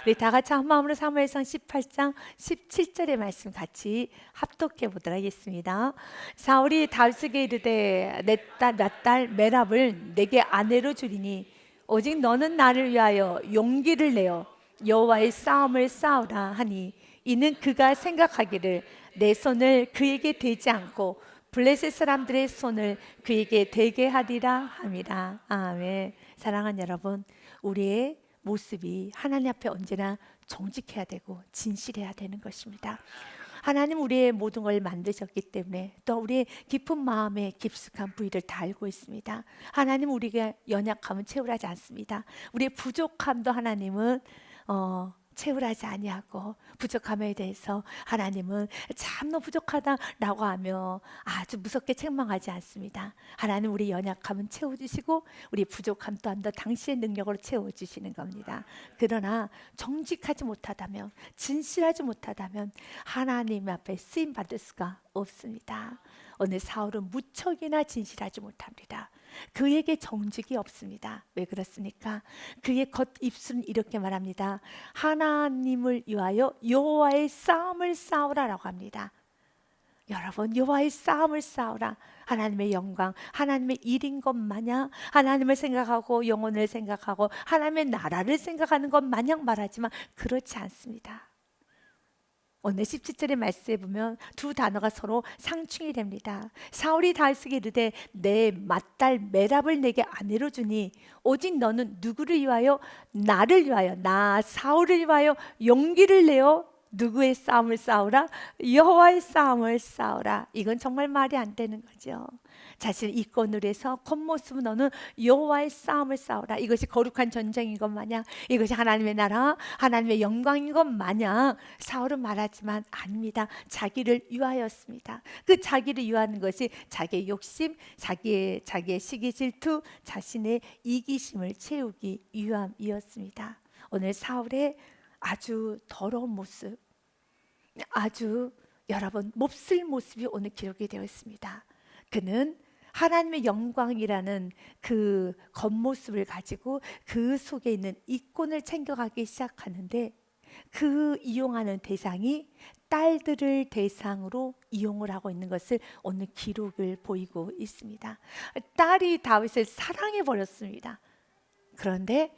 우리 다 같이 한 마음으로 사무엘상 18장 17절의 말씀 같이 합독해 보도록 하겠습니다. 사울이 다윗에게 이르되 내 딸 메랍을 내게 아내로 주리니 오직 너는 나를 위하여 용기를 내어 여호와의 싸움을 싸우라 하니 이는 그가 생각하기를 내 손을 그에게 대지 않고 블레셋 사람들의 손을 그에게 대게 하리라 함이라. 아멘. 사랑하는 여러분, 우리의 모습이 하나님 앞에 언제나 정직해야 되고 진실해야 되는 것입니다. 하나님 우리의 모든 걸 만드셨기 때문에 또 우리의 깊은 마음에 깊숙한 부위를 다 알고 있습니다. 하나님 우리가 연약함은 채울하지 않습니다. 우리의 부족함도 하나님은 채울하지 아니하고 부족함에 대해서 하나님은 참너 부족하다라고 하며 아주 무섭게 책망하지 않습니다. 하나님 우리 연약함은 채워주시고 우리 부족함 또한 더 당신의 능력으로 채워주시는 겁니다. 그러나 정직하지 못하다면 진실하지 못하다면 하나님 앞에 쓰임 받을 수가 없습니다. 오늘 사울은 무척이나 진실하지 못합니다. 그에게 정직이 없습니다. 왜 그렇습니까? 그의 겉입술은 이렇게 말합니다. 하나님을 위하여 여호와의 싸움을 싸우라라고 합니다. 여러분, 여호와의 싸움을 싸우라. 하나님의 영광, 하나님의 일인 것 마냥 하나님을 생각하고 영혼을 생각하고 하나님의 나라를 생각하는 것 마냥 말하지만 그렇지 않습니다. 오늘 17절의 말씀에 보면 두 단어가 서로 상충이 됩니다. 사울이 다윗에게 이르되 내 맏딸 메랍을 내게 아내로 주니 오직 너는 누구를 위하여? 나를 위하여, 나 사울을 위하여 용기를 내어 누구의 싸움을 싸우라? 여호와의 싸움을 싸우라. 이건 정말 말이 안 되는 거죠. 자신을 이권으로 해서 겉모습은 너는 여호와의 싸움을 싸우라. 이것이 거룩한 전쟁인 것 마냥, 이것이 하나님의 나라, 하나님의 영광인 것 마냥 사울은 말하지만 아닙니다. 자기를 위하였습니다. 그 자기를 위하는 것이 자기의 욕심, 자기의 시기 질투, 자신의 이기심을 채우기 위함이었습니다. 오늘 사울의 아주 더러운 모습, 아주 여러분 몹쓸 모습이 오늘 기록이 되어 있습니다. 그는 하나님의 영광이라는 그 겉모습을 가지고 그 속에 있는 이권을 챙겨가기 시작하는데 그 이용하는 대상이 딸들을 대상으로 이용을 하고 있는 것을 오늘 기록을 보이고 있습니다. 딸이 다윗을 사랑해 버렸습니다. 그런데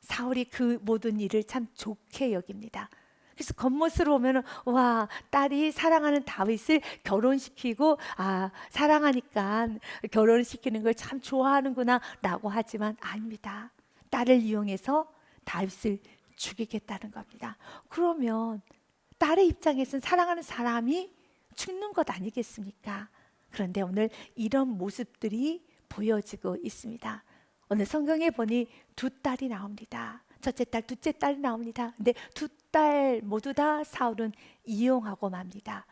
사울이 그 모든 일을 참 좋게 여깁니다. 그래서 겉모습으로 보면 와, 딸이 사랑하는 다윗을 결혼시키고 사랑하니까 결혼시키는 걸 참 좋아하는구나 라고 하지만 아닙니다. 딸을 이용해서 다윗을 죽이겠다는 겁니다. 그러면 딸의 입장에서는 사랑하는 사람이 죽는 것 아니겠습니까? 그런데 오늘 이런 모습들이 보여지고 있습니다. 오늘 성경에 보니 두 딸이 나옵니다. 첫째 딸, 둘째 딸이 나옵니다. 근데 두 딸 모두 다 사울은 이용하고 맙니다.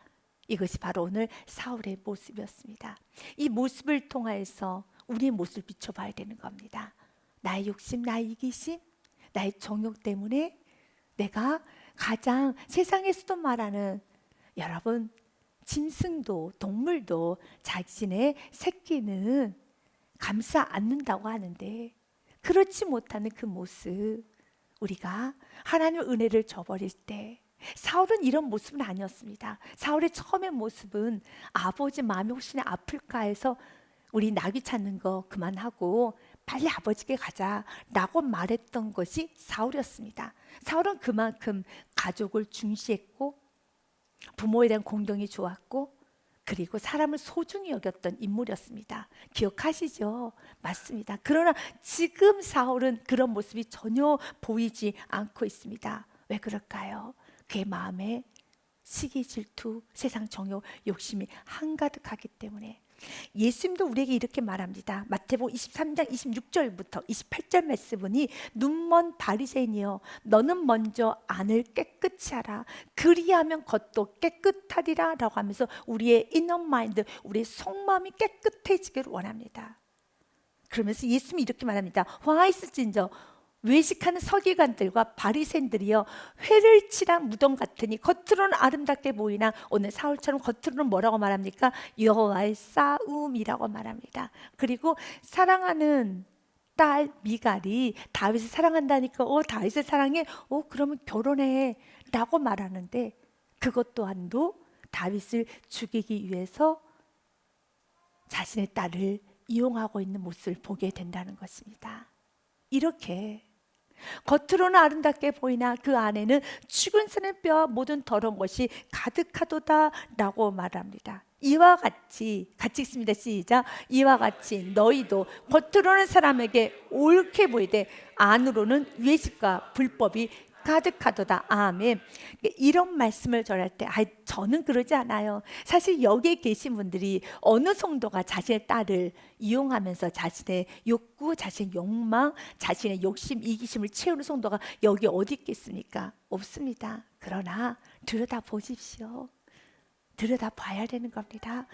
이것이 바로 오늘 사울의 모습이었습니다. 이 모습을 통하여서 우리의 모습을 비춰봐야 되는 겁니다. 나의 욕심, 나의 이기심, 나의 정욕 때문에 내가 가장 세상에서도 말하는 여러분 짐승도 동물도 자신의 새끼는 감싸 안는다고 하는데 그렇지 못하는 그 모습, 우리가 하나님의 은혜를 저버릴 때 사울은 이런 모습은 아니었습니다. 사울의 처음의 모습은 아버지 마음이 혹시나 아플까 해서 우리 나귀 찾는 거 그만하고 빨리 아버지께 가자라고 말했던 것이 사울이었습니다. 사울은 그만큼 가족을 중시했고 부모에 대한 공경이 좋았고 그리고 사람을 소중히 여겼던 인물이었습니다. 기억하시죠? 맞습니다. 그러나 지금 사울은 그런 모습이 전혀 보이지 않고 있습니다. 왜 그럴까요? 그의 마음에 시기, 질투, 세상 정욕, 욕심이 한가득하기 때문에. 예수님도 우리에게 이렇게 말합니다. 마태복음 23장 26절부터 28절 말씀 보니 눈먼 바리새인이여 너는 먼저 안을 깨끗이 하라 그리하면 겉도 깨끗하리라 라고 하면서 우리의 이너 마인드, 우리의 속마음이 깨끗해지기를 원합니다. 그러면서 예수님이 이렇게 말합니다. 화 있을진저 외식하는 서기관들과 바리새인들이여 회를 칠한 무덤 같으니 겉으로는 아름답게 보이나 오늘 사울처럼 겉으로는 뭐라고 말합니까? 여호와의 싸움이라고 말합니다. 그리고 사랑하는 딸 미갈이 다윗을 사랑한다니까 다윗을 사랑해? 그러면 결혼해 라고 말하는데 그것 또한도 다윗을 죽이기 위해서 자신의 딸을 이용하고 있는 모습을 보게 된다는 것입니다. 이렇게 겉으로는 아름답게 보이나 그 안에는 죽은 사람의 뼈와 모든 더러운 것이 가득하도다 라고 말합니다. 이와 같이 읽습니다. 시작. 이와 같이 너희도 겉으로는 사람에게 옳게 보이되 안으로는 외식과 불법이 가득하도다. 아멘. 이런 말씀을 전할 때 저는 그러지 않아요. 사실 여기에 계신 분들이 어느 성도가 자신의 딸을 이용하면서 자신의 욕구, 자신의 욕망, 자신의 욕심, 이기심을 채우는 성도가 여기 어디 있겠습니까? 없습니다. 그러나 들여다보십시오. 들여다봐야 되는 겁니다.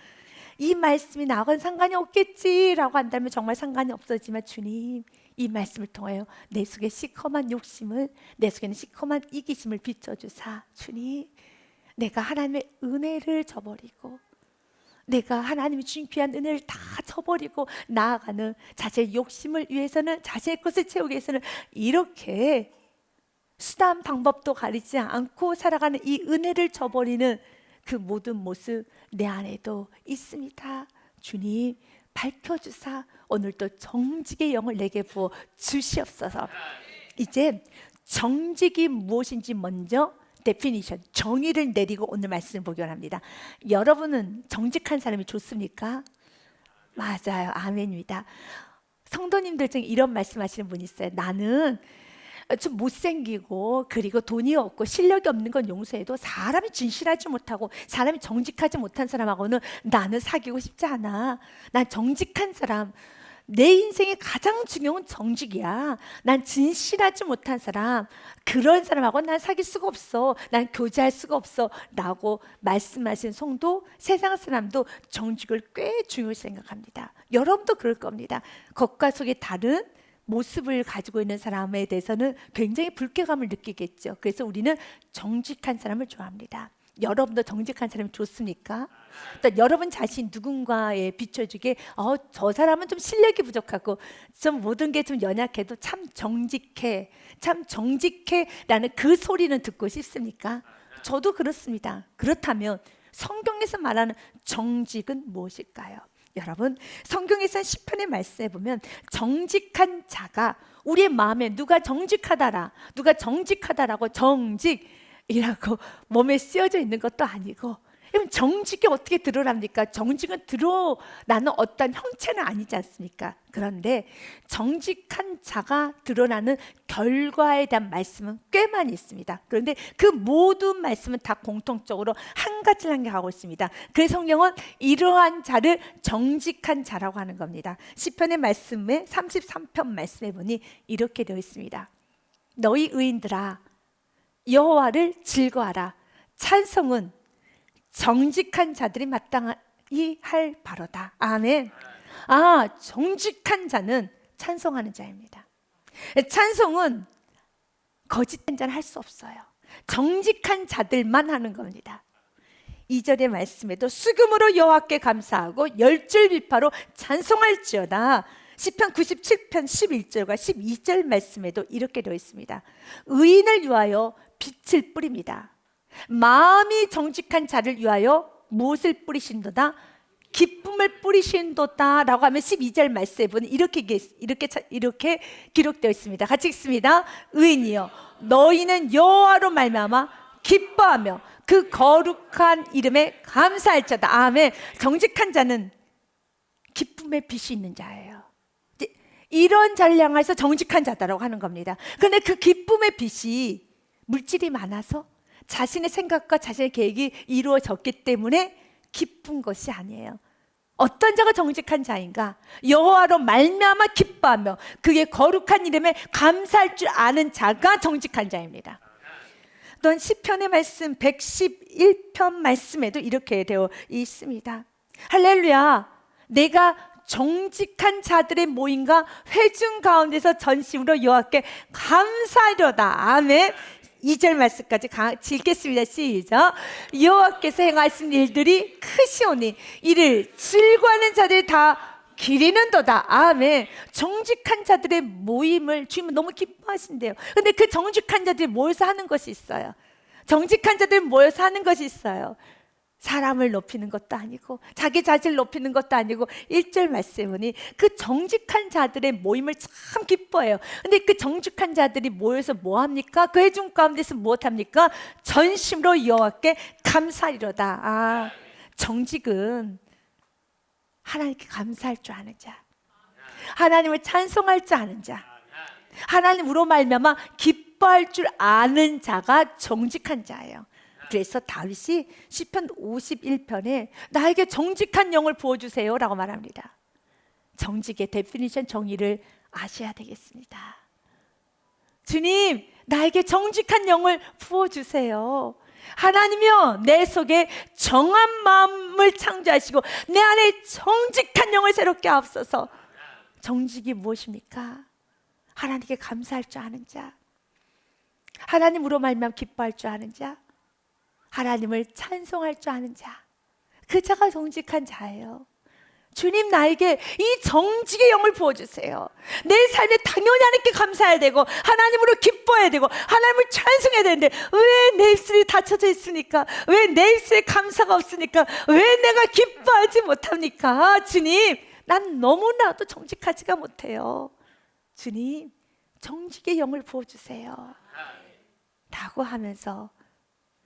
이 말씀이 나하고는 상관이 없겠지라고 한다면 정말 상관이 없어지만 주님, 이 말씀을 통하여 내 속에 시커먼 욕심을, 내 속에는 시커먼 이기심을 비춰주사 주님, 내가 하나님의 은혜를 저버리고 내가 하나님이 주신 귀한 은혜를 다 저버리고 나아가는 자신의 욕심을 위해서는, 자신의 것을 채우기 위해서는 이렇게 수단 방법도 가리지 않고 살아가는 이 은혜를 저버리는 그 모든 모습 내 안에도 있습니다. 주님 밝혀주사 오늘도 정직의 영을 내게 부어 주시옵소서. 이제 정직이 무엇인지 먼저 데피니션, 정의를 내리고 오늘 말씀을 보기 원합니다. 여러분은 정직한 사람이 좋습니까? 맞아요. 아멘입니다. 성도님들 중에 이런 말씀하시는 분이 있어요. 나는 좀 못생기고 그리고 돈이 없고 실력이 없는 건 용서해도 사람이 진실하지 못하고 사람이 정직하지 못한 사람하고는 나는 사귀고 싶지 않아. 난 정직한 사람, 내 인생의 가장 중요한 건 정직이야. 난 진실하지 못한 사람, 그런 사람하고 난 사귈 수가 없어. 난 교제할 수가 없어 라고 말씀하신 성도, 세상 사람도 정직을 꽤 중요시 생각합니다. 여러분도 그럴 겁니다. 겉과 속이 다른 모습을 가지고 있는 사람에 대해서는 굉장히 불쾌감을 느끼겠죠. 그래서 우리는 정직한 사람을 좋아합니다. 여러분도 정직한 사람이 좋습니까? 또 여러분 자신 누군가에 비춰주게 저 사람은 좀 실력이 부족하고 좀 모든 게 좀 연약해도 참 정직해 라는 그 소리는 듣고 싶습니까? 저도 그렇습니다. 그렇다면 성경에서 말하는 정직은 무엇일까요? 여러분, 성경에서 시편의 말씀에 보면 정직한 자가 우리의 마음에 누가 정직하다라고 정직이라고 몸에 쓰여져 있는 것도 아니고, 그럼 정직이 어떻게 드러납니까? 정직은 드러나는 어떤 형체는 아니지 않습니까? 그런데 정직한 자가 드러나는 결과에 대한 말씀은 꽤 많이 있습니다. 그런데 그 모든 말씀은 다 공통적으로 한 가지를 향하고 있습니다. 그래서 성경은 이러한 자를 정직한 자라고 하는 겁니다. 시편의 말씀에 33편 말씀에 보니 이렇게 되어 있습니다. 너희 의인들아 여호와를 즐거워하라. 찬송은 정직한 자들이 마땅히 할 바로다. 아멘. 정직한 자는 찬송하는 자입니다. 찬송은 거짓된 자는 할 수 없어요. 정직한 자들만 하는 겁니다. 2절의 말씀에도 수금으로 여호와께 감사하고 열줄 비파로 찬송할지어다. 시편 97편 11절과 12절 말씀에도 이렇게 되어 있습니다. 의인을 위하여 빛을 뿌립니다. 마음이 정직한 자를 위하여 무엇을 뿌리신도다? 기쁨을 뿌리신도다 라고 하면 12절 말씀에 보면 이렇게 기록되어 있습니다. 같이 읽습니다. 의인이여 너희는 여호와로 말미암아 기뻐하며 그 거룩한 이름에 감사할지어다. 아멘. 정직한 자는 기쁨의 빛이 있는 자예요. 이런 자를 향해서 정직한 자다라고 하는 겁니다. 그런데 그 기쁨의 빛이 물질이 많아서 자신의 생각과 자신의 계획이 이루어졌기 때문에 기쁜 것이 아니에요. 어떤 자가 정직한 자인가? 여호와로 말미암아 기뻐하며 그의 거룩한 이름에 감사할 줄 아는 자가 정직한 자입니다. 또한 시편의 말씀 111편 말씀에도 이렇게 되어 있습니다. 할렐루야, 내가 정직한 자들의 모임과 회중 가운데서 전심으로 여호와께 감사하려다. 아멘. 2절 말씀까지 같이 읽겠습니다. 시작. 여호와께서 행하신 일들이 크시오니 이를 즐거워하는 자들이 다 길이는 도다. 아멘. 정직한 자들의 모임을 주님은 너무 기뻐하신대요. 근데 그 정직한 자들이 모여서 하는 것이 있어요. 정직한 자들이 모여서 하는 것이 있어요. 사람을 높이는 것도 아니고 자기 자신을 높이는 것도 아니고 1절 말씀에 보니 그 정직한 자들의 모임을 참 기뻐해요. 근데 그 정직한 자들이 모여서 뭐합니까? 그 회중 가운데서 무엇합니까? 전심으로 여호와께 감사하리로다. 정직은 하나님께 감사할 줄 아는 자, 하나님을 찬송할 줄 아는 자, 하나님으로 말미암아 기뻐할 줄 아는 자가 정직한 자예요. 그래서 다윗이 시편 51편에 나에게 정직한 영을 부어주세요 라고 말합니다. 정직의 데피니션, 정의를 아셔야 되겠습니다. 주님, 나에게 정직한 영을 부어주세요. 하나님이여, 내 속에 정한 마음을 창조하시고 내 안에 정직한 영을 새롭게 하옵소서. 정직이 무엇입니까? 하나님께 감사할 줄 아는 자, 하나님으로 말미암아 기뻐할 줄 아는 자, 하나님을 찬송할 줄 아는 자, 그 자가 정직한 자예요. 주님, 나에게 이 정직의 영을 부어주세요. 내 삶에 당연히 하나님께 감사해야 되고 하나님으로 기뻐해야 되고 하나님을 찬송해야 되는데 왜 내 입술이 닫혀져 있습니까? 왜 내 입술에 감사가 없습니까? 왜 내가 기뻐하지 못합니까? 주님, 난 너무나도 정직하지가 못해요. 주님, 정직의 영을 부어주세요 라고 하면서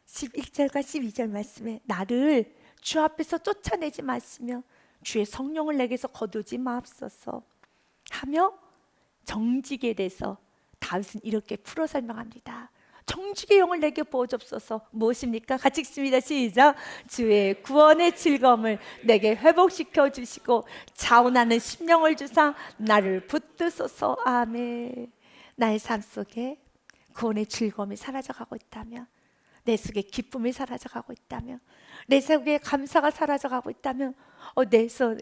11절과 12절 말씀에 나를 주 앞에서 쫓아내지 마시며 주의 성령을 내게서 거두지 마옵소서 하며 정직에 대해서 다윗은 이렇게 풀어 설명합니다. 정직의 영을 내게 부어주옵소서. 무엇입니까? 같이 읽습니다. 시작. 주의 구원의 즐거움을 내게 회복시켜 주시고 자원하는 심령을 주사 나를 붙드소서. 아멘. 나의 삶 속에 구원의 즐거움이 사라져가고 있다면, 내 속에 기쁨이 사라져가고 있다면, 내 속에 감사가 사라져가고 있다면,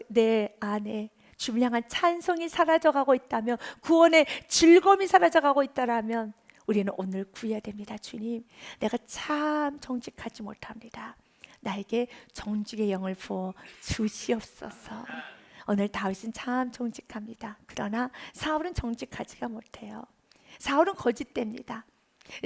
내 안에 주를 향한 찬송이 사라져가고 있다면, 구원의 즐거움이 사라져가고 있다면 우리는 오늘 구해야 됩니다. 주님, 내가 참 정직하지 못합니다. 나에게 정직의 영을 부어 주시옵소서. 오늘 다윗은 참 정직합니다. 그러나 사울은 정직하지가 못해요. 사울은 거짓됩니다.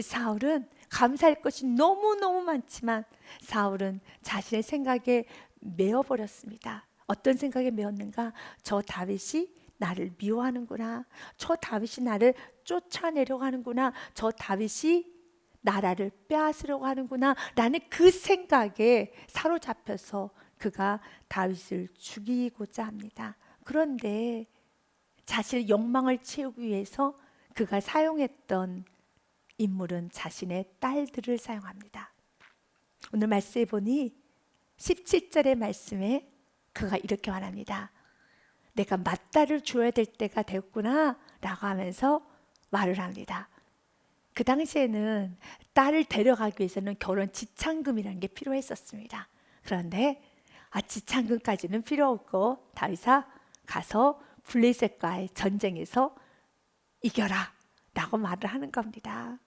사울은 감사할 것이 너무너무 많지만 사울은 자신의 생각에 메어버렸습니다. 어떤 생각에 메었는가? 저 다윗이 나를 미워하는구나, 저 다윗이 나를 쫓아내려고 하는구나, 저 다윗이 나라를 빼앗으려고 하는구나 라는 그 생각에 사로잡혀서 그가 다윗을 죽이고자 합니다. 그런데 자신의 욕망을 채우기 위해서 그가 사용했던 인물은 자신의 딸들을 사용합니다. 오늘 말씀해 보니 17절의 말씀에 그가 이렇게 말합니다. 내가 맏딸을 줘야 될 때가 되었구나 라고 하면서 말을 합니다. 그 당시에는 딸을 데려가기 위해서는 결혼 지참금이라는 게 필요했었습니다. 그런데 지참금까지는 필요 없고 다윗아, 가서 블레셋과의 전쟁에서 이겨라 라고 말을 하는 겁니다.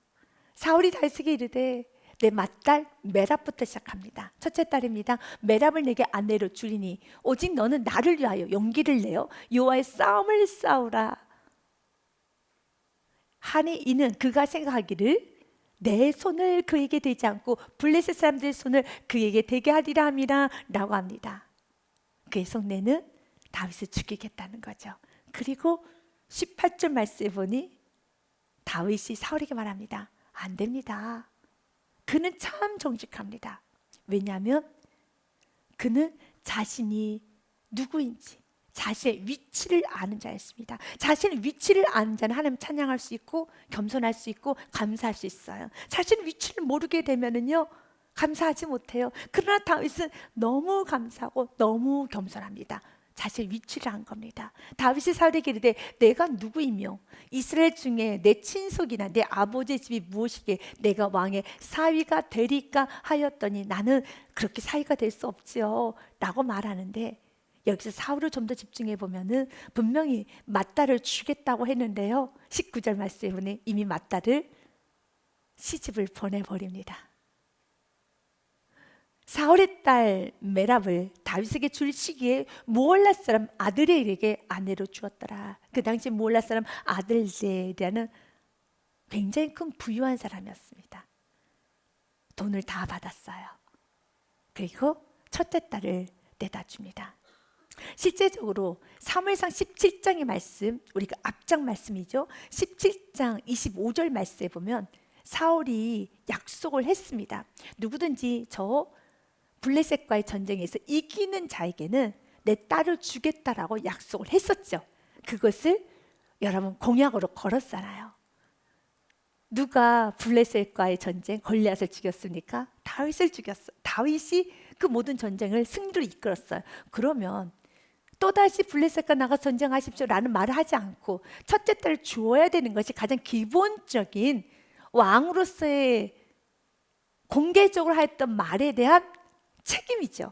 사울이 다윗에게 이르되 내 맏딸 메랍부터 시작합니다. 첫째 딸입니다. 메랍을 내게 아내로 주리니 오직 너는 나를 위하여 용기를 내어 여호와의 싸움을 싸우라 하니 이는 그가 생각하기를 내 손을 그에게 대지 않고 블레셋 사람들의 손을 그에게 대게 하리라 함이라 라고 합니다. 그의 속내는 다윗을 죽이겠다는 거죠. 그리고 18절 말씀에 보니 다윗이 사울에게 말합니다. 안 됩니다. 그는 참 정직합니다. 왜냐하면 그는 자신이 누구인지 자신의 위치를 아는 자였습니다. 자신의 위치를 아는 자는 하나님 찬양할 수 있고 겸손할 수 있고 감사할 수 있어요. 자신의 위치를 모르게 되면은요 감사하지 못해요. 그러나 다윗은 너무 감사하고 너무 겸손합니다. 자신의 위치를 안 겁니다. 다윗이 사울에게 이르되 내가 누구이며 이스라엘 중에 내 친속이나 내 아버지의 집이 무엇이기에 내가 왕의 사위가 되리까 하였더니 나는 그렇게 사위가 될 수 없지요 라고 말하는데, 여기서 사울을 좀 더 집중해 보면은 분명히 맏딸을 주겠다고 했는데요 19절 말씀에 보니 이미 맏딸을 시집을 보내버립니다. 사울의 딸 메랍을 다윗에게 줄 시기에 무올라 사람 아드레에게 아내로 주었더라. 그 당시 무올라 사람 아들레라는 굉장히 큰 부유한 사람이었습니다. 돈을 다 받았어요. 그리고 첫째 딸을 내다 줍니다. 실제적으로 사무엘상 17장의 말씀, 우리가 앞장 말씀이죠. 17장 25절 말씀에 보면 사울이 약속을 했습니다. 누구든지 저 블레셋과의 전쟁에서 이기는 자에게는 내 딸을 주겠다라고 약속을 했었죠. 그것을 여러분 공약으로 걸었잖아요. 누가 블레셋과의 전쟁 골리앗을 죽였습니까? 다윗을 죽였어요. 다윗이 그 모든 전쟁을 승리로 이끌었어요. 그러면 또다시 블레셋과 나가 전쟁하십시오라는 말을 하지 않고 첫째 딸을 주어야 되는 것이 가장 기본적인 왕으로서의 공개적으로 했던 말에 대한 책임이죠.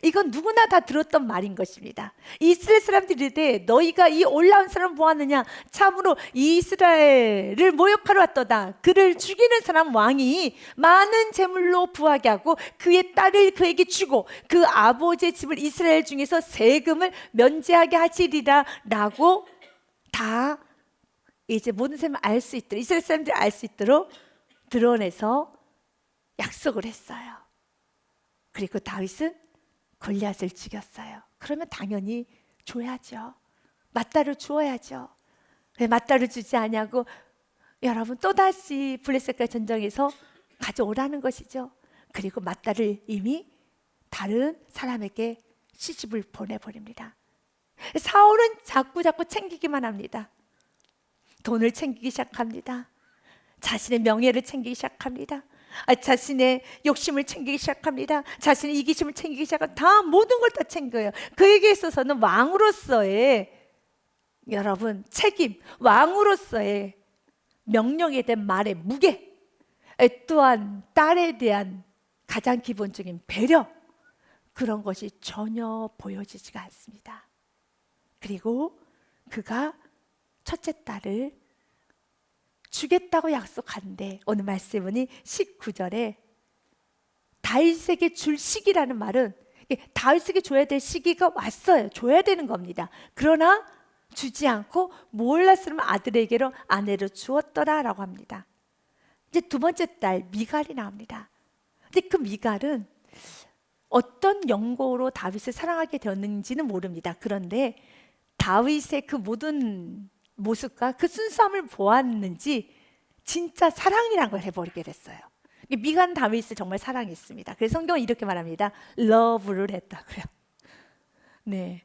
이건 누구나 다 들었던 말인 것입니다. 이스라엘 사람들이 이르되 너희가 이 올라온 사람을 보았느냐? 참으로 이스라엘을 모욕하러 왔도다. 그를 죽이는 사람 왕이 많은 재물로 부하게 하고 그의 딸을 그에게 주고 그 아버지의 집을 이스라엘 중에서 세금을 면제하게 하시리라 라고 다 이제 모든 사람이 알 수 있도록, 이스라엘 사람들이 알 수 있도록 드러내서 약속을 했어요. 그리고 다윗은 골리앗을 죽였어요. 그러면 당연히 줘야죠. 맞다를 주어야죠. 왜 맞다를 주지 않냐고 여러분 또다시 블레셋과 전쟁에서 가져오라는 것이죠. 그리고 맞다를 이미 다른 사람에게 시집을 보내버립니다. 사울은 자꾸 챙기기만 합니다. 돈을 챙기기 시작합니다. 자신의 명예를 챙기기 시작합니다. 자신의 욕심을 챙기기 시작합니다. 자신의 이기심을 챙기기 시작합니다. 다 모든 걸 다 챙겨요. 그에게 있어서는 왕으로서의 여러분 책임, 왕으로서의 명령에 대한 말의 무게, 또한 딸에 대한 가장 기본적인 배려, 그런 것이 전혀 보여지지가 않습니다. 그리고 그가 첫째 딸을 주겠다고 약속하는데 오늘 말씀은 19절에 다윗에게 줄 시기라는 말은 다윗에게 줘야 될 시기가 왔어요. 줘야 되는 겁니다. 그러나 주지 않고 몰랐으면 아들에게로 아내로 주었더라라고 합니다. 이제 두 번째 딸 미갈이 나옵니다. 근데 그 미갈은 어떤 연고로 다윗을 사랑하게 되었는지는 모릅니다. 그런데 다윗의 그 모든 모습과 그 순수함을 보았는지 진짜 사랑이란 걸 해버리게 됐어요. 미간 다윗을 정말 사랑했습니다. 그래서 성경은 이렇게 말합니다. 러브를 했다고요. 네,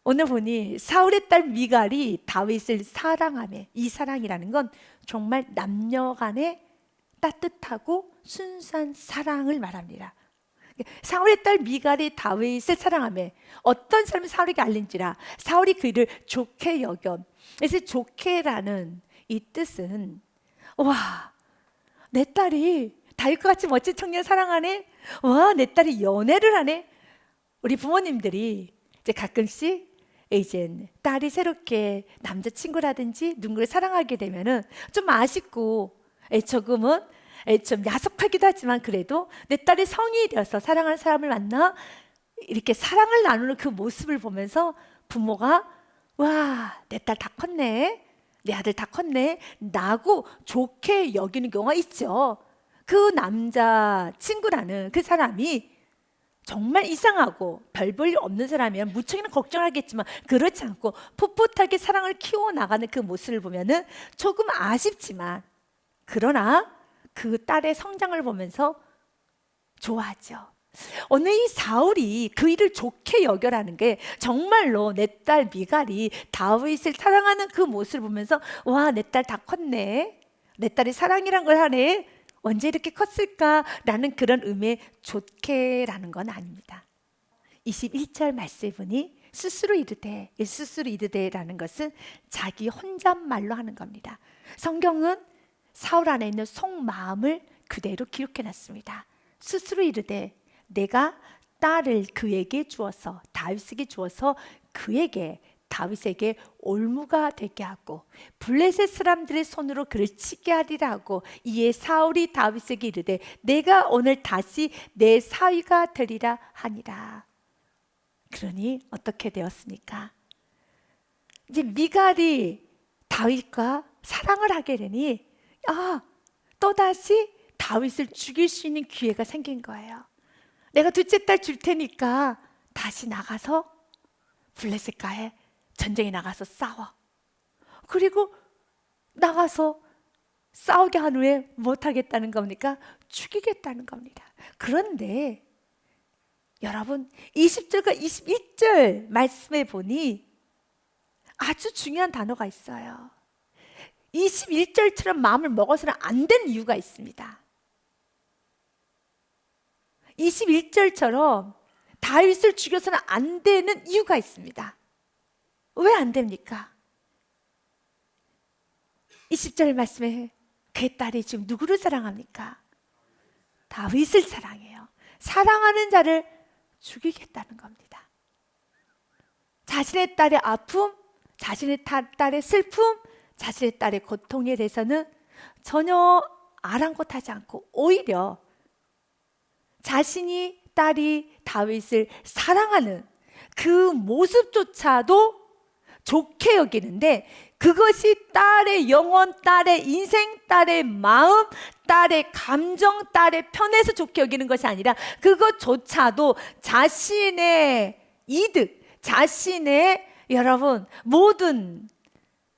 오늘 보니 사울의 딸 미갈이 다윗을 사랑하며, 이 사랑이라는 건 정말 남녀 간의 따뜻하고 순수한 사랑을 말합니다. 사울의 딸 미갈이 다윗을 사랑하며 어떤 사람이 사울에게 알린지라 사울이 그를 좋게 여겨. 그래서 좋게라는 이 뜻은 와, 내 딸이 다윗과 같이 멋진 청년 사랑하네. 와, 내 딸이 연애를 하네. 우리 부모님들이 이제 가끔씩 이제 딸이 새롭게 남자친구라든지 누군가를 사랑하게 되면은 좀 아쉽고 조금은 좀 야속하기도 하지만 그래도 내 딸이 성인이 되어서 사랑하는 사람을 만나 이렇게 사랑을 나누는 그 모습을 보면서 부모가 와, 내 딸 다 컸네, 내 아들 다 컸네 라고 좋게 여기는 경우가 있죠. 그 남자 친구라는 그 사람이 정말 이상하고 별 볼 일 없는 사람이면 무척이나 걱정하겠지만 그렇지 않고 풋풋하게 사랑을 키워나가는 그 모습을 보면은 조금 아쉽지만 그러나 그 딸의 성장을 보면서 좋아하죠. 오늘 이 사울이 그 일을 좋게 여겨라는 게 정말로 내 딸 미갈이 다윗을 사랑하는 그 모습을 보면서 와, 내 딸 다 컸네, 내 딸이 사랑이란 걸 하네, 언제 이렇게 컸을까라는 그런 의미의 좋게라는 건 아닙니다. 21절 말씀해 보니 스스로 이르되라는 것은 자기 혼잣말로 하는 겁니다. 성경은 사울 안에 있는 속마음을 그대로 기록해 놨습니다. 스스로 이르되 내가 딸을 그에게 주어서, 다윗에게 주어서 그에게 다윗에게 올무가 되게 하고 블레셋 사람들의 손으로 그를 치게 하리라 하고, 이에 사울이 다윗에게 이르되 내가 오늘 다시 내 사위가 되리라 하니라. 그러니 어떻게 되었습니까? 이제 미갈이 다윗과 사랑을 하게 되니 또다시 다윗을 죽일 수 있는 기회가 생긴 거예요. 내가 둘째 딸 줄 테니까 다시 나가서 블레셋과의 전쟁에 나가서 싸워. 그리고 나가서 싸우게 한 후에 못하겠다는 겁니까? 죽이겠다는 겁니다. 그런데 여러분, 20절과 21절 말씀에 보니 아주 중요한 단어가 있어요. 21절처럼 마음을 먹어서는 안 되는 이유가 있습니다. 21절처럼 다윗을 죽여서는 안 되는 이유가 있습니다. 왜 안 됩니까? 20절 말씀에 그의 딸이 지금 누구를 사랑합니까? 다윗을 사랑해요. 사랑하는 자를 죽이겠다는 겁니다. 자신의 딸의 아픔, 자신의 딸의 슬픔, 자신의 딸의 고통에 대해서는 전혀 아랑곳하지 않고 오히려 자신이 딸이 다윗을 사랑하는 그 모습조차도 좋게 여기는데, 그것이 딸의 영혼, 딸의 인생, 딸의 마음, 딸의 감정, 딸의 편에서 좋게 여기는 것이 아니라 그것조차도 자신의 이득, 자신의 여러분 모든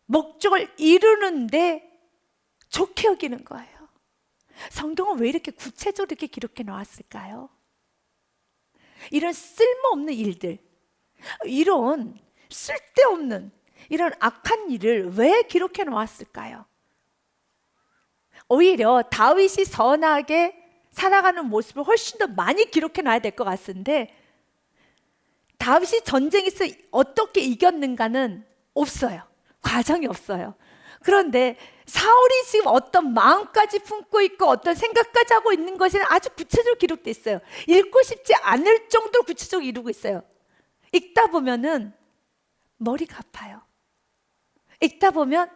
목적을 이루는데 좋게 여기는 거예요. 성경은 왜 이렇게 구체적으로 이렇게 기록해 놓았을까요? 이런 쓸모없는 일들, 이런 쓸데없는 이런 악한 일을 왜 기록해 놓았을까요? 오히려 다윗이 선하게 살아가는 모습을 훨씬 더 많이 기록해 놔야 될 것 같은데, 다윗이 전쟁에서 어떻게 이겼는가는 없어요. 과정이 없어요. 그런데 사울이 지금 어떤 마음까지 품고 있고 어떤 생각까지 하고 있는 것이 아주 구체적으로 기록되어 있어요. 읽고 싶지 않을 정도로 구체적으로 이루고 있어요. 읽다 보면은 머리가 아파요. 읽다 보면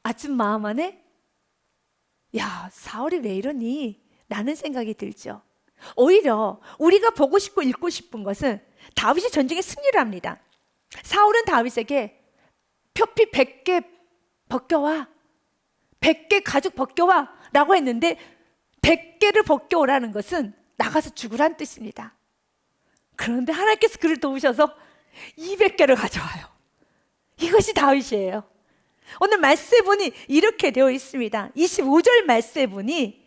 아주 마음 안에 야, 사울이 왜 이러니? 라는 생각이 들죠. 오히려 우리가 보고 싶고 읽고 싶은 것은 다윗이 전쟁에 승리를 합니다. 사울은 다윗에게 표피 100개 벗겨와, 100개 가죽 벗겨와 라고 했는데 100개를 벗겨오라는 것은 나가서 죽으란 뜻입니다. 그런데 하나님께서 그를 도우셔서 200개를 가져와요. 이것이 다윗이에요. 오늘 말씀에 보니 이렇게 되어 있습니다. 25절 말씀에 보니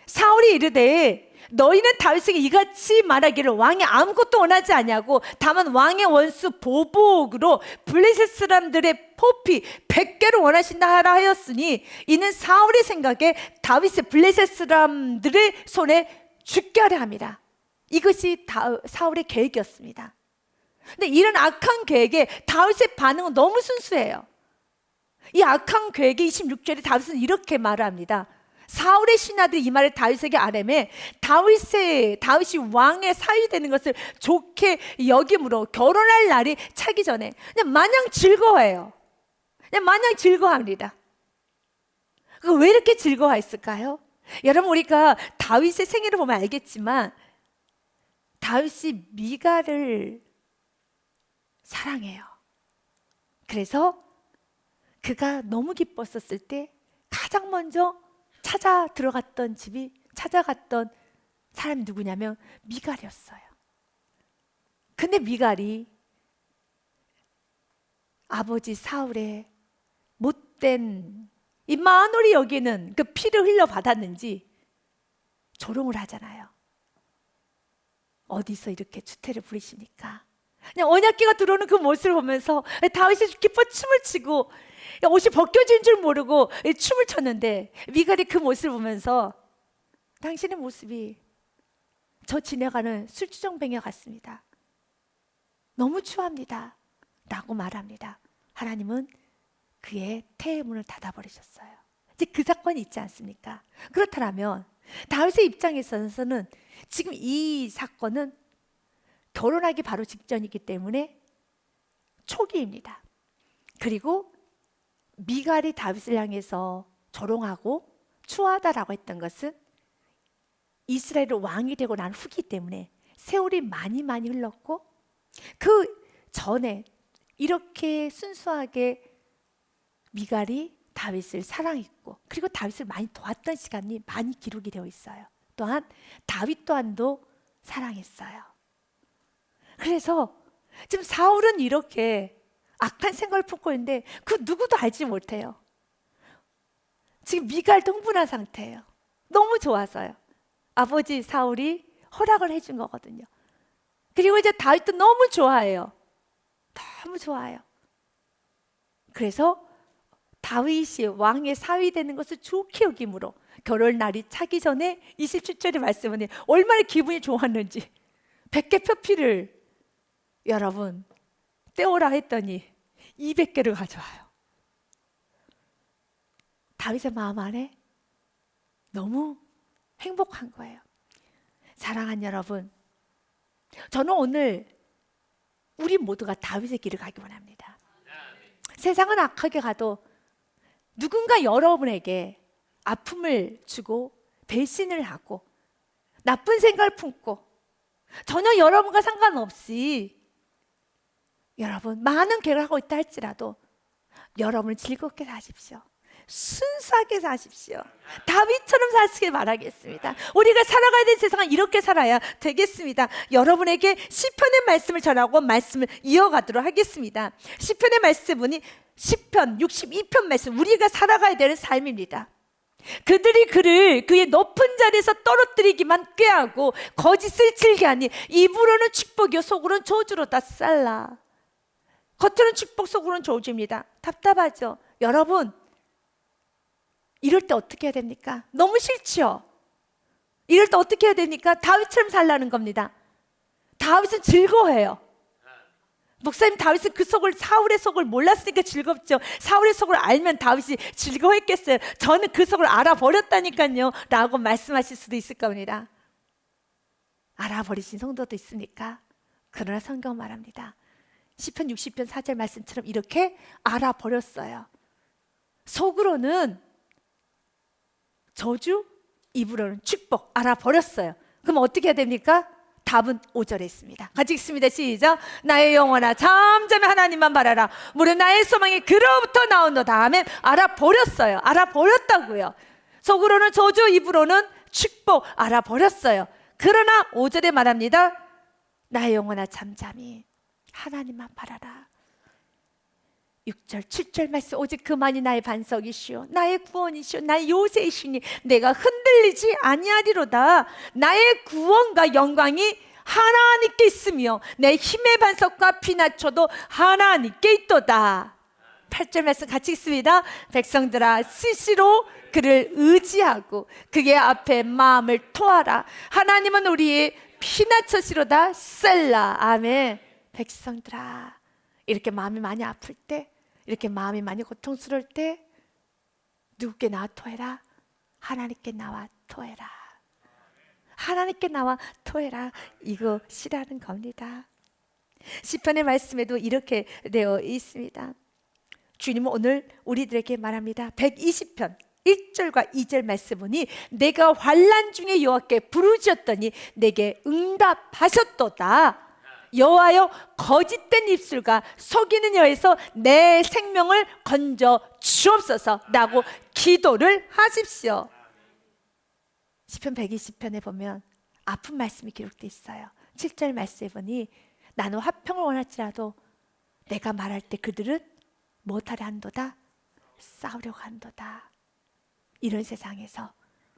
사울이 이르되 너희는 다윗에게 이같이 말하기를 왕이 아무것도 원하지 아니하고 다만 왕의 원수 보복으로 블레셋 사람들의 포피 100개를 원하신다 하라 하였으니, 이는 사울의 생각에 다윗의 블레셋 사람들의 손에 죽게 하려 합니다. 이것이 사울의 계획이었습니다. 근데 이런 악한 계획에 다윗의 반응은 너무 순수해요. 이 악한 계획의 26절에 다윗은 이렇게 말합니다. 사울의 신하들이 이 말을 다윗에게 아뢰매 다윗이 왕의 사위 되는 것을 좋게 여김으로 결혼할 날이 차기 전에 그냥 마냥 즐거워해요. 그냥 마냥 즐거워합니다. 왜 이렇게 즐거워했을까요? 여러분, 우리가 다윗의 생애를 보면 알겠지만 다윗이 미갈을 사랑해요. 그래서 그가 너무 기뻤었을 때 가장 먼저 찾아갔던 사람이 누구냐면 미갈이었어요. 근데 미갈이 아버지 사울의 못된 이 마누리 여기는 그 피를 흘려 받았는지 조롱을 하잖아요. 어디서 이렇게 추태를 부리십니까? 그냥 언약궤가 들어오는 그 모습을 보면서 다윗이 기뻐 춤을 추고 옷이 벗겨진 줄 모르고 춤을 췄는데, 미갈이 그 모습을 보면서 당신의 모습이 저 지나가는 술주정뱅이 같습니다. 너무 추합니다 라고 말합니다. 하나님은 그의 태의 문을 닫아버리셨어요. 이제 그 사건이 있지 않습니까? 그렇다면 다윗의 입장에서는 지금 이 사건은 결혼하기 바로 직전이기 때문에 초기입니다. 그리고 미갈이 다윗을 향해서 조롱하고 추하다라고 했던 것은 이스라엘 왕이 되고 난 후기 때문에 세월이 많이 흘렀고 그 전에 이렇게 순수하게 미갈이 다윗을 사랑했고 그리고 다윗을 많이 도왔던 시간이 많이 기록이 되어 있어요. 또한 다윗 또한도 사랑했어요. 그래서 지금 사울은 이렇게 악한 생각을 품고 있는데 그 누구도 알지 못해요. 지금 미갈도 흥분한 상태예요. 너무 좋아서요. 아버지 사울이 허락을 해준 거거든요. 그리고 이제 다윗도 너무 좋아해요. 너무 좋아요. 그래서 다윗이 왕의 사위 되는 것을 좋게 여김으로 결혼 날이 차기 전에 27절의 말씀은 얼마나 기분이 좋았는지 100개 표피를 여러분 떼오라 했더니 200개를 가져와요. 다윗의 마음 안에 너무 행복한 거예요. 사랑하는 여러분, 저는 오늘 우리 모두가 다윗의 길을 가기 원합니다. 세상은 악하게 가도 누군가 여러분에게 아픔을 주고 배신을 하고 나쁜 생각을 품고 전혀 여러분과 상관없이 여러분 많은 계획을 하고 있다 할지라도 여러분은 즐겁게 사십시오. 순수하게 사십시오. 다윗처럼 사시길 바라겠습니다. 우리가 살아가야 되는 세상은 이렇게 살아야 되겠습니다. 여러분에게 시편의 말씀을 전하고 말씀을 이어가도록 하겠습니다. 시편의 말씀은 시편 62편 말씀, 우리가 살아가야 되는 삶입니다. 그들이 그를 그의 높은 자리에서 떨어뜨리기만 꾀하고 거짓을 즐겨하니 입으로는 축복이요 속으로는 저주로다 쌀라. 겉으로는 축복 속으로는 저주입니다. 답답하죠? 여러분 이럴 때 어떻게 해야 됩니까? 너무 싫죠? 이럴 때 어떻게 해야 됩니까? 다윗처럼 살라는 겁니다. 다윗은 즐거워해요. 목사님, 다윗은 그 속을, 사울의 속을 몰랐으니까 즐겁죠. 사울의 속을 알면 다윗이 즐거워했겠어요. 저는 그 속을 알아버렸다니까요 라고 말씀하실 수도 있을 겁니다. 알아버리신 성도도 있으니까. 그러나 성경 말합니다. 시편 60편 4절 말씀처럼 이렇게 알아버렸어요. 속으로는 저주, 입으로는 축복 알아버렸어요. 그럼 어떻게 해야 됩니까? 답은 5절에 있습니다. 같이 읽습니다. 시작. 나의 영혼아 잠잠히 하나님만 바라라. 무릇 나의 소망이 그로부터 나온도다 하면 알아버렸어요. 알아버렸다고요. 속으로는 저주, 입으로는 축복 알아버렸어요. 그러나 5절에 말합니다. 나의 영혼아 잠잠히 하나님만 바라라. 6절, 7절 말씀 오직 그만이 나의 반석이시오 나의 구원이시오 나의 요새이시니 내가 흔들리지 아니하리로다. 나의 구원과 영광이 하나님께 있으며 내 힘의 반석과 피난처도 하나님께 있도다. 8절 말씀 같이 읽습니다. 백성들아 스스로 그를 의지하고 그의 앞에 마음을 토하라. 하나님은 우리의 피난처시로다 셀라. 아멘. 백성들아, 이렇게 마음이 많이 아플 때, 이렇게 마음이 많이 고통스러울 때 누구께 나와 토해라? 하나님께 나와 토해라. 하나님께 나와 토해라. 이것이라는 겁니다. 시편의 말씀에도 이렇게 되어 있습니다. 주님은 오늘 우리들에게 말합니다. 120편 1절과 2절 말씀 보니 내가 환난 중에 여호와께 부르짖었더니 내게 응답하셨도다. 여호와여 거짓된 입술과 속이는 여에서 내 생명을 건져 주옵소서 라고 기도를 하십시오. 시편 120편에 보면 아픈 말씀이 기록되어 있어요. 7절 말씀에 보니 나는 화평을 원할지라도 내가 말할 때 그들은 못하려 한도다 싸우려고 한도다. 이런 세상에서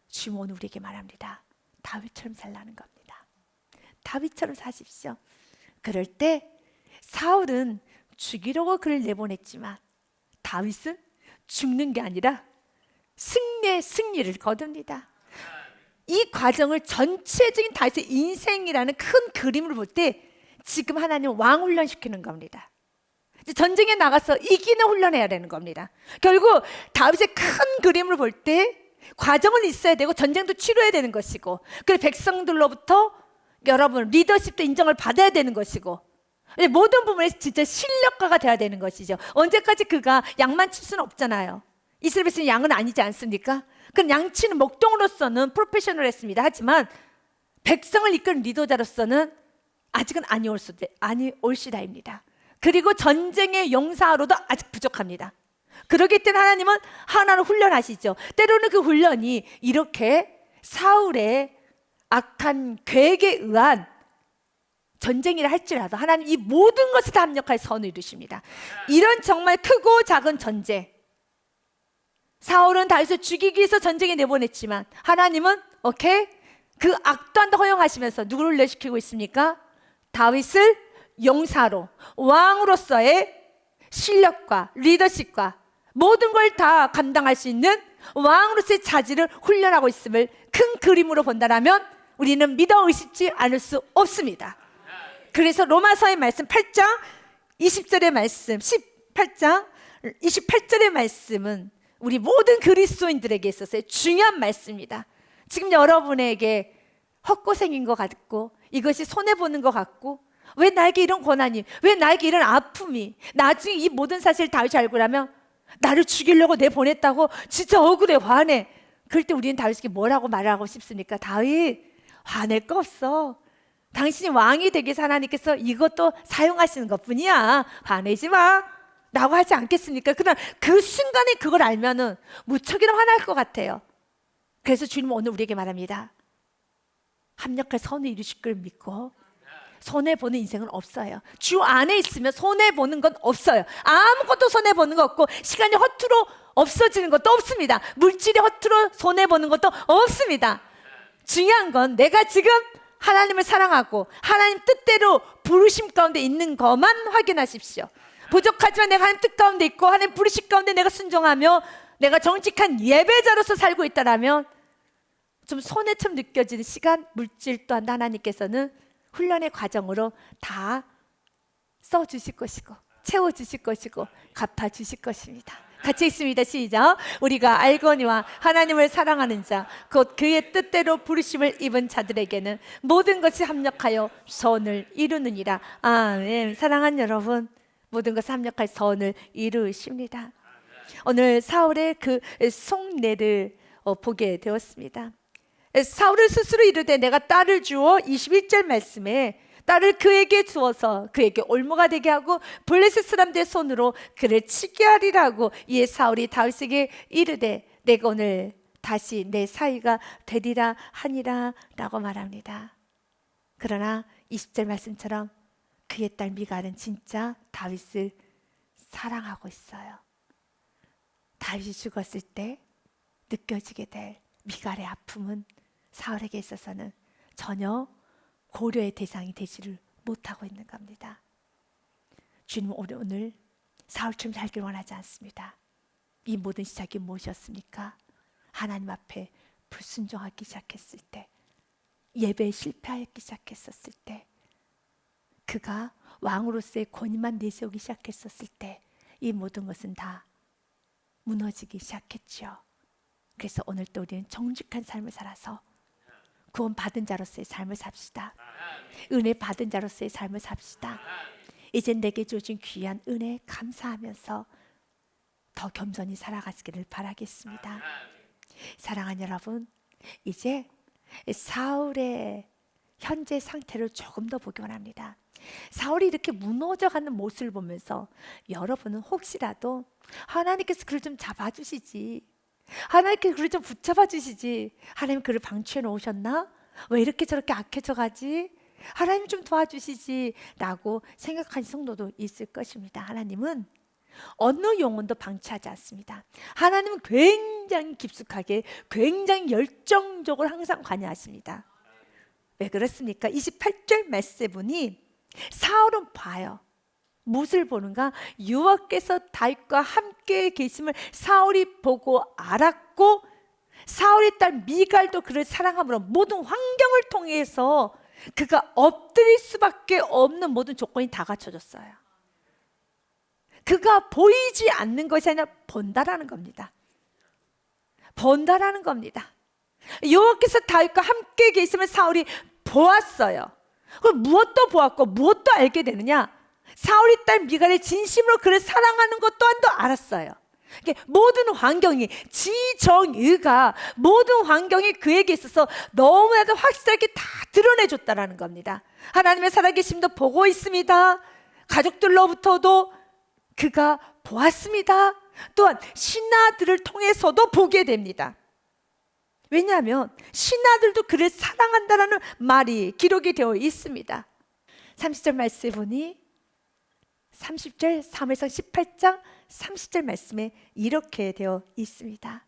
주님 오늘 우리에게 말합니다. 다윗처럼 살라는 겁니다. 다윗처럼 사십시오. 그럴 때 사울은 죽이려고 그를 내보냈지만 다윗은 죽는 게 아니라 승리의 승리를 거둡니다. 이 과정을 전체적인 다윗의 인생이라는 큰 그림을 볼 때 지금 하나님 왕 훈련시키는 겁니다. 전쟁에 나가서 이기는 훈련해야 되는 겁니다. 결국 다윗의 큰 그림을 볼 때 과정은 있어야 되고 전쟁도 치러야 되는 것이고, 그리고 백성들로부터 여러분 리더십도 인정을 받아야 되는 것이고, 모든 부분에서 진짜 실력가가 돼야 되는 것이죠. 언제까지 그가 양만 칠 수는 없잖아요. 이스라엘 백성은 양은 아니지 않습니까? 그럼 양치는 목동으로서는 프로페셔널했습니다. 하지만 백성을 이끄는 리더자로서는 아직은 아니올시다입니다. 그리고 전쟁의 용사로도 아직 부족합니다. 그렇기 때문에 하나님은 하나로 훈련하시죠. 때로는 그 훈련이 이렇게 사울의 악한 계획에 의한 전쟁이라 할지라도 하나님 이 모든 것을 다 합력하여 선을 이루십니다. 이런 정말 크고 작은 전쟁, 사울은 다윗을 죽이기 위해서 전쟁에 내보냈지만 하나님은 그 악도한다 허용하시면서 누구를 훈련시키고 있습니까? 다윗을 용사로, 왕으로서의 실력과 리더십과 모든 걸 다 감당할 수 있는 왕으로서의 자질을 훈련하고 있음을 큰 그림으로 본다면 우리는 믿어 의심치 않을 수 없습니다. 그래서 로마서의 말씀 8장 20절의 말씀, 18장 28절의 말씀은 우리 모든 그리스도인들에게 있어서의 중요한 말씀입니다. 지금 여러분에게 헛고생인 것 같고 이것이 손해보는 것 같고 왜 나에게 이런 고난이, 왜 나에게 이런 아픔이, 나중에 이 모든 사실을 다윗이 알고 나면 나를 죽이려고 내보냈다고 진짜 억울해, 화내. 그럴 때 우리는 다윗에게 뭐라고 말하고 싶습니까? 다윗, 화낼 거 없어. 당신이 왕이 되기 위해서 하나님께서 이것도 사용하시는 것뿐이야. 화내지 마 라고 하지 않겠습니까? 그러나 그 순간에 그걸 알면은 무척이나 화날 것 같아요. 그래서 주님은 오늘 우리에게 말합니다. 합력할 선을 이루실 걸 믿고 손해보는 인생은 없어요. 주 안에 있으면 손해보는 건 없어요. 아무것도 손해보는 거 없고 시간이 허투루 없어지는 것도 없습니다. 물질이 허투루 손해보는 것도 없습니다. 중요한 건 내가 지금 하나님을 사랑하고 하나님 뜻대로 부르심 가운데 있는 것만 확인하십시오. 부족하지만 내가 하나님 뜻 가운데 있고 하나님 부르심 가운데 내가 순종하며 내가 정직한 예배자로서 살고 있다라면 좀 손해처럼 느껴지는 시간, 물질 또한 하나님께서는 훈련의 과정으로 다 써주실 것이고 채워주실 것이고 갚아주실 것입니다. 같이 읽습니다. 시작. 우리가 알거니와 하나님을 사랑하는 자 곧 그의 뜻대로 부르심을 입은 자들에게는 모든 것이 합력하여 선을 이루느니라. 아멘. 사랑하는 여러분, 모든 것이 합력할 선을 이루십니다. 오늘 사울의 그 속내를 보게 되었습니다. 사울을 스스로 이르되 내가 딸을 주어 21절 말씀에 딸을 그에게 주어서 그에게 올무가 되게 하고 블레셋 사람들의 손으로 그를 치게 하리라고. 이에 사울이 다윗에게 이르되 내가 오늘 다시 내 사위가 되리라 하니라 라고 말합니다. 그러나 20절 말씀처럼 그의 딸 미갈은 진짜 다윗을 사랑하고 있어요. 다윗이 죽었을 때 느껴지게 될 미갈의 아픔은 사울에게 있어서는 전혀 고려의 대상이 되지를 못하고 있는 겁니다. 주님은 오늘 사울처럼 살기를 원하지 않습니다. 이 모든 시작이 무엇이었습니까? 하나님 앞에 불순종하기 시작했을 때, 예배에 실패하기 시작했었을 때, 그가 왕으로서의 권위만 내세우기 시작했었을 때 이 모든 것은 다 무너지기 시작했죠. 그래서 오늘 또 우리는 정직한 삶을 살아서 구원 받은 자로서의 삶을 삽시다. 은혜 받은 자로서의 삶을 삽시다. 이제 내게 주어진 귀한 은혜 감사하면서 더 겸손히 살아가시기를 바라겠습니다. 사랑하는 여러분, 이제 사울의 현재 상태를 조금 더 보기 원합니다. 사울이 이렇게 무너져가는 모습을 보면서 여러분은 혹시라도 하나님께서 그를 좀 잡아주시지, 하나님께서 그를 좀 붙잡아 주시지, 하나님 그를 방치해 놓으셨나? 왜 이렇게 저렇게 악해져 가지? 하나님 좀 도와주시지 라고 생각하는 성도도 있을 것입니다. 하나님은 어느 영혼도 방치하지 않습니다. 하나님은 굉장히 깊숙하게, 굉장히 열정적으로 항상 관여하십니다. 왜 그렇습니까? 28절 말씀에 보니 사울은 봐요. 무엇을 보는가? 여호와께서 다윗과 함께 계심을 사울이 보고 알았고, 사울의 딸 미갈도 그를 사랑함으로 모든 환경을 통해서 그가 엎드릴 수밖에 없는 모든 조건이 다 갖춰졌어요. 그가 보이지 않는 것이 아니라 본다라는 겁니다. 본다라는 겁니다. 여호와께서 다윗과 함께 계심을 사울이 보았어요. 그럼 무엇도 보았고 무엇도 알게 되느냐? 사울의 딸 미갈이 진심으로 그를 사랑하는 것 또한도 알았어요. 모든 환경이, 지정의가 모든 환경이 그에게 있어서 너무나도 확실하게 다 드러내줬다라는 겁니다. 하나님의 살아계심도 보고 있습니다. 가족들로부터도 그가 보았습니다. 또한 신하들을 통해서도 보게 됩니다. 왜냐하면 신하들도 그를 사랑한다라는 말이 기록이 되어 있습니다. 30절 말씀에 보니 30절 사무엘상 18장 30절 말씀에 이렇게 되어 있습니다.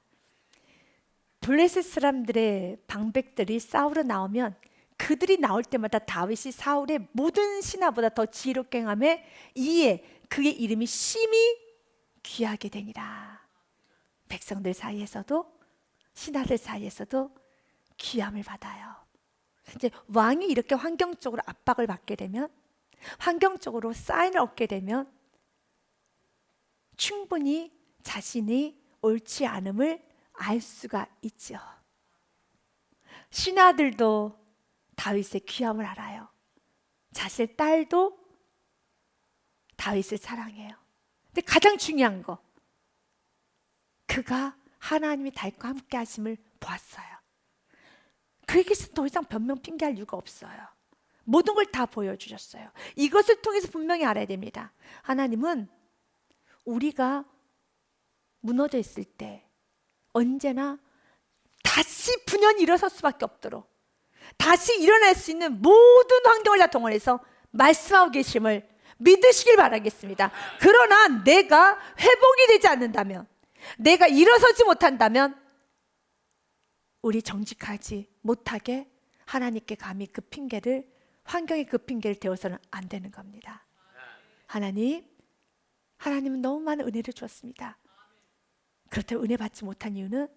블레셋 사람들의 방백들이 싸우러 나오면 그들이 나올 때마다 다윗이 사울의 모든 신하보다 더 지혜롭게 행하며 이에 그의 이름이 심히 귀하게 되니라. 백성들 사이에서도 신하들 사이에서도 귀함을 받아요. 이제 왕이 이렇게 환경적으로 압박을 받게 되면, 환경적으로 사인을 얻게 되면 충분히 자신이 옳지 않음을 알 수가 있죠. 신하들도 다윗의 귀함을 알아요. 자신의 딸도 다윗을 사랑해요. 근데 가장 중요한 거, 그가 하나님이 다윗과 함께 하심을 보았어요. 그에게서 더 이상 변명 핑계할 이유가 없어요. 모든 걸 다 보여주셨어요. 이것을 통해서 분명히 알아야 됩니다. 하나님은 우리가 무너져 있을 때 언제나 다시 분연히 일어설 수밖에 없도록 다시 일어날 수 있는 모든 환경을 다 동원해서 말씀하고 계심을 믿으시길 바라겠습니다. 그러나 내가 회복이 되지 않는다면, 내가 일어서지 못한다면 우리 정직하지 못하게 하나님께 감히 그 핑계를, 환경에 그 핑계를 대어서는 안 되는 겁니다. 하나님은 너무 많은 은혜를 주었습니다. 그렇다고 은혜 받지 못한 이유는,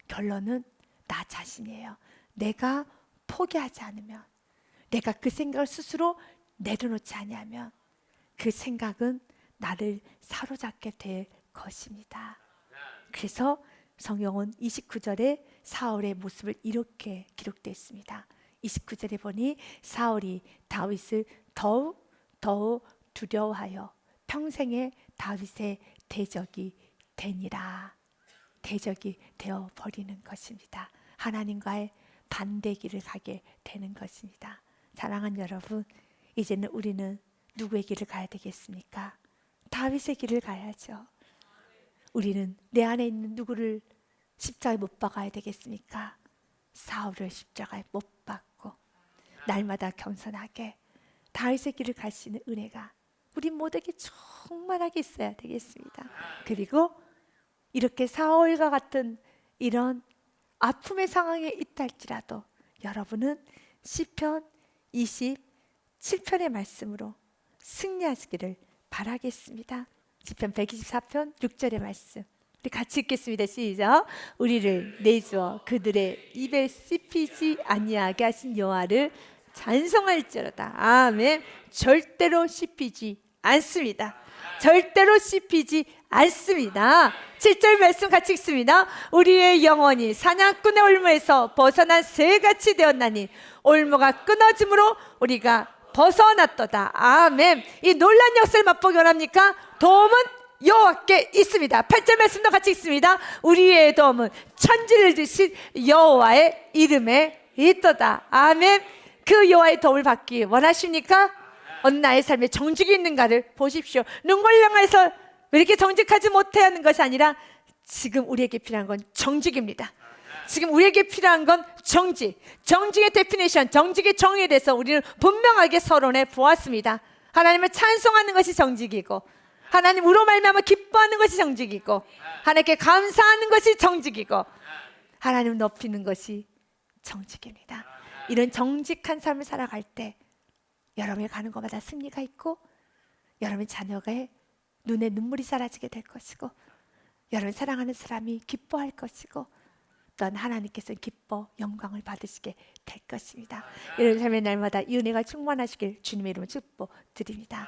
결론은 나 자신이에요. 내가 포기하지 않으면, 내가 그 생각을 스스로 내려놓지 아니하면 그 생각은 나를 사로잡게 될 것입니다. 그래서 성경은 29절에 사울의 모습을 이렇게 기록되어 있습니다. 29절에 보니 사울이 다윗을 더욱 두려워하여 평생에 다윗의 대적이 되니라. 대적이 되어버리는 것입니다. 하나님과의 반대길을 가게 되는 것입니다. 사랑하는 여러분, 이제는 우리는 누구의 길을 가야 되겠습니까? 다윗의 길을 가야죠. 우리는 내 안에 있는 누구를 십자가에 못 박아야 되겠습니까? 사울을 십자가에 못 박고 날마다 겸손하게 다윗의 길을 갈 수 있는 은혜가 우리 모두에게 충만하게 있어야 되겠습니다. 그리고 이렇게 사울과 같은 이런 아픔의 상황에 있다 할지라도 여러분은 시편 27편의 말씀으로 승리하시기를 바라겠습니다. 시편 124편 6절의 말씀 우리 같이 읽겠습니다. 시작. 우리를 내주어 그들의 입에 씹히지 아니하게 하신 여호와를 찬송할지로다. 아멘. 절대로 씹히지 않습니다. 절대로 씹히지 않습니다. 7절 말씀 같이 읽습니다. 우리의 영혼이 사냥꾼의 올무에서 벗어난 새같이 되었나니 올무가 끊어짐으로 우리가 벗어났도다. 아멘. 이 놀란 역사를 맛보기 원합니까? 도움은 여호와께 있습니다. 8절 말씀도 같이 읽습니다. 우리의 도움은 천지를 드신 여호와의 이름에 있도다. 아멘. 그 여호와의 도움을 받기 원하십니까? 어느 나의 삶에 정직이 있는가를 보십시오. 눈을 향해서 왜 이렇게 정직하지 못해 하는 것이 아니라 지금 우리에게 필요한 건 정직입니다. 지금 우리에게 필요한 건 정직. 정직의 데피니션, 정직의 정의에 대해서 우리는 분명하게 서론해 보았습니다. 하나님을 찬송하는 것이 정직이고, 하나님으로 말미암아 기뻐하는 것이 정직이고, 하나님께 감사하는 것이 정직이고, 하나님을 높이는 것이 정직입니다. 이런 정직한 삶을 살아갈 때 여러분이 가는 곳마다 승리가 있고, 여러분 자녀의 눈에 눈물이 사라지게 될 것이고, 여러분 사랑하는 사람이 기뻐할 것이고, 또한 하나님께서 기뻐 영광을 받으시게 될 것입니다. 이런 삶의 날마다 이 은혜가 충만하시길 주님의 이름으로 축복드립니다.